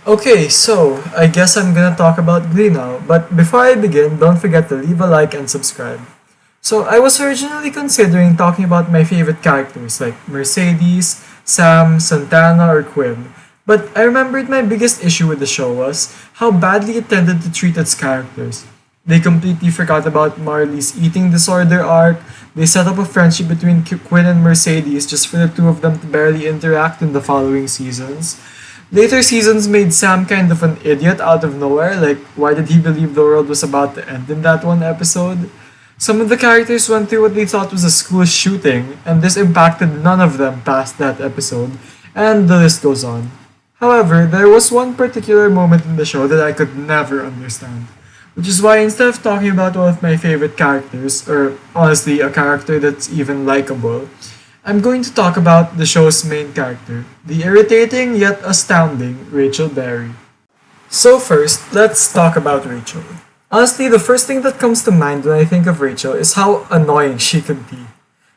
Okay, so I guess I'm gonna talk about Glee now, but before I begin, don't forget to leave a like and subscribe. So I was originally considering talking about my favorite characters like Mercedes, Sam, Santana, or Quinn, but I remembered my biggest issue with the show was how badly it tended to treat its characters. They completely forgot about Marley's eating disorder arc. They set up a friendship between Quinn and Mercedes just for the two of them to barely interact in the following seasons. Later seasons made Sam kind of an idiot out of nowhere, like, why did he believe the world was about to end in that one episode? Some of the characters went through what they thought was a school shooting, and this impacted none of them past that episode, and the list goes on. However, there was one particular moment in the show that I could never understand, which is why instead of talking about one of my favorite characters, or honestly a character that's even likable, I'm going to talk about the show's main character, the irritating yet astounding Rachel Berry. So first, let's talk about Rachel. Honestly, the first thing that comes to mind when I think of Rachel is how annoying she could be.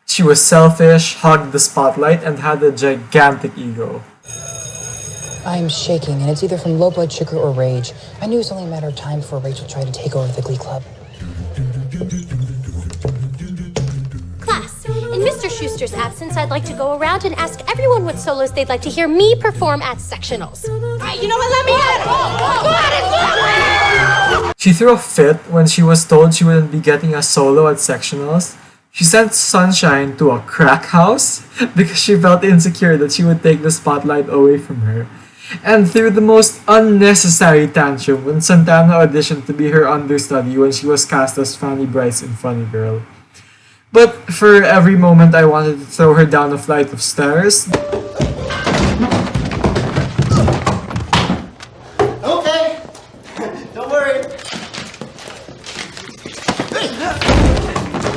She was selfish, hogged the spotlight, and had a gigantic ego. I'm shaking, and it's either from low blood sugar or rage. I knew it was only a matter of time before Rachel tried to take over the Glee Club. Class, in Mr. Schuster's absence, I'd like to go around and ask everyone what solos they'd like to hear me perform at sectionals. Hey, you know what? Let me in! Go ahead, She threw a fit when she was told she wouldn't be getting a solo at sectionals. She sent Sunshine to a crack house because she felt insecure that she would take the spotlight away from her. And threw the most unnecessary tantrum when Santana auditioned to be her understudy when she was cast as Fanny Bryce in Funny Girl. But for every moment I wanted to throw her down a flight of stairs, Okay. Don't worry.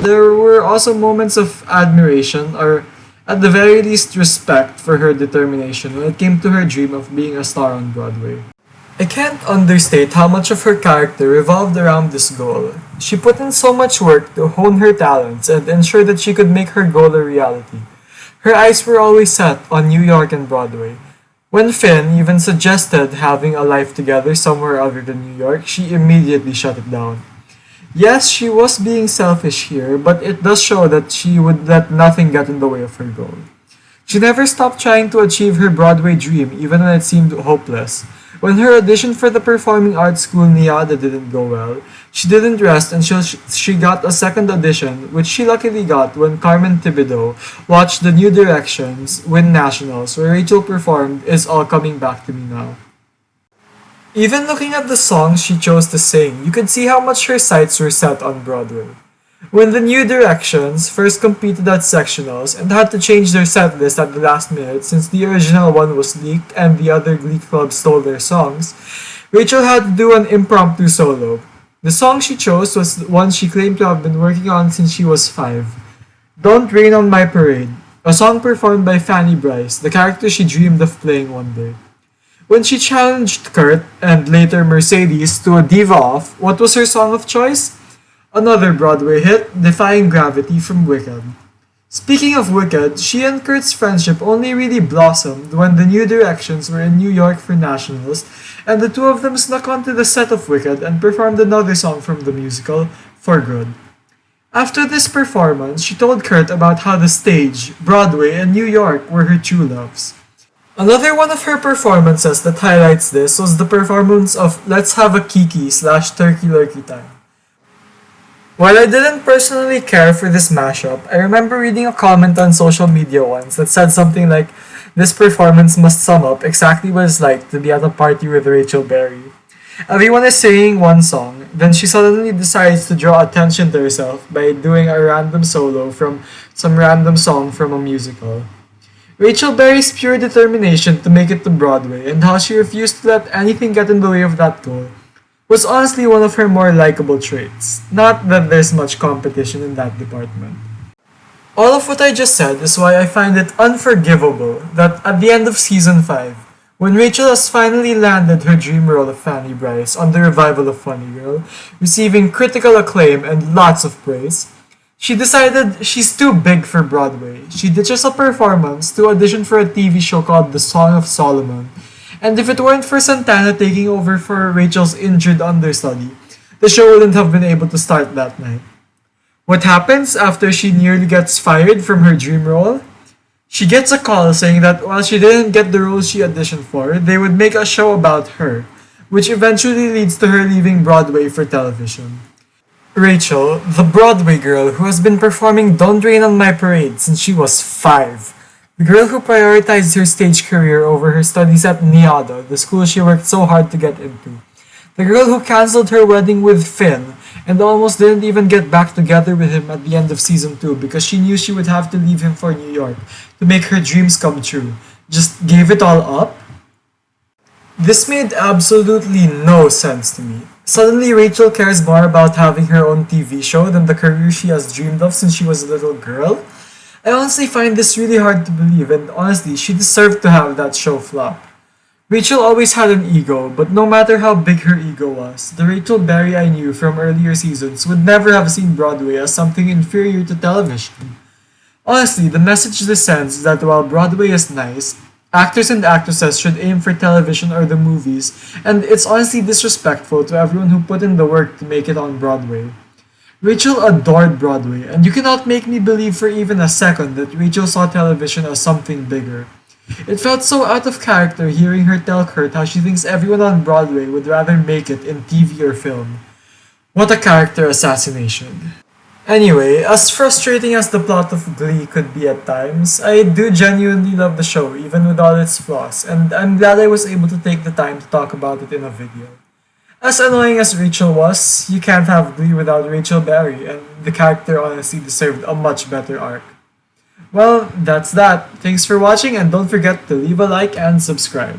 there were also moments of admiration, or at the very least respect, for her determination when it came to her dream of being a star on Broadway. I can't understate how much of her character revolved around this goal. She put in so much work to hone her talents and ensure that she could make her goal a reality. Her eyes were always set on New York and Broadway. When Finn even suggested having a life together somewhere other than New York, she immediately shut it down. Yes, she was being selfish here, but it does show that she would let nothing get in the way of her goal. She never stopped trying to achieve her Broadway dream, even when it seemed hopeless. When her audition for the performing arts school NIADA didn't go well, she didn't rest until she got a second audition, which she luckily got when Carmen Thibodeau watched the New Directions win nationals, where Rachel performed Is All Coming Back to Me Now. Even looking at the songs she chose to sing, you could see how much her sights were set on Broadway. When the New Directions first competed at sectionals and had to change their set list at the last minute since the original one was leaked and the other Glee clubs stole their songs, Rachel had to do an impromptu solo. The song she chose was one she claimed to have been working on since she was 5. Don't Rain on My Parade, a song performed by Fanny Bryce, the character she dreamed of playing one day. When she challenged Kurt, and later Mercedes, to a diva off, what was her song of choice? Another Broadway hit, Defying Gravity from Wicked. Speaking of Wicked, she and Kurt's friendship only really blossomed when the New Directions were in New York for nationals, and the two of them snuck onto the set of Wicked and performed another song from the musical, For Good. After this performance, she told Kurt about how the stage, Broadway, and New York were her true loves. Another one of her performances that highlights this was the performance of Let's Have a Kiki/Turkey Lurkey Time. While I didn't personally care for this mashup, I remember reading a comment on social media once that said something like, "This performance must sum up exactly what it's like to be at a party with Rachel Berry." Everyone is singing one song, then she suddenly decides to draw attention to herself by doing a random solo from some random song from a musical. Rachel Berry's pure determination to make it to Broadway and how she refused to let anything get in the way of that goal was honestly one of her more likable traits. Not that there's much competition in that department. All of what I just said is why I find it unforgivable that at the end of season 5, when Rachel has finally landed her dream role of Fanny Bryce on the revival of Funny Girl, receiving critical acclaim and lots of praise, she decided she's too big for Broadway. She ditches a performance to audition for a TV show called The Song of Solomon, And if it weren't for Santana taking over for Rachel's injured understudy, the show wouldn't have been able to start that night. What happens after she nearly gets fired from her dream role? She gets a call saying that while she didn't get the role she auditioned for, they would make a show about her, which eventually leads to her leaving Broadway for television. Rachel, the Broadway girl who has been performing Don't Rain on My Parade since she was 5. The girl who prioritized her stage career over her studies at NIADA, the school she worked so hard to get into. The girl who cancelled her wedding with Finn and almost didn't even get back together with him at the end of season 2 because she knew she would have to leave him for New York to make her dreams come true. Just gave it all up? This made absolutely no sense to me. Suddenly, Rachel cares more about having her own TV show than the career she has dreamed of since she was a little girl. I honestly find this really hard to believe, and honestly, she deserved to have that show flop. Rachel always had an ego, but no matter how big her ego was, the Rachel Berry I knew from earlier seasons would never have seen Broadway as something inferior to television. Honestly, the message this sends is that while Broadway is nice, actors and actresses should aim for television or the movies, and it's honestly disrespectful to everyone who put in the work to make it on Broadway. Rachel adored Broadway, and you cannot make me believe for even a second that Rachel saw television as something bigger. It felt so out of character hearing her tell Kurt how she thinks everyone on Broadway would rather make it in TV or film. What a character assassination. Anyway, as frustrating as the plot of Glee could be at times, I do genuinely love the show even with all its flaws, and I'm glad I was able to take the time to talk about it in a video. As annoying as Rachel was, you can't have Glee without Rachel Berry, and the character honestly deserved a much better arc. Well, that's that. Thanks for watching, and don't forget to leave a like and subscribe.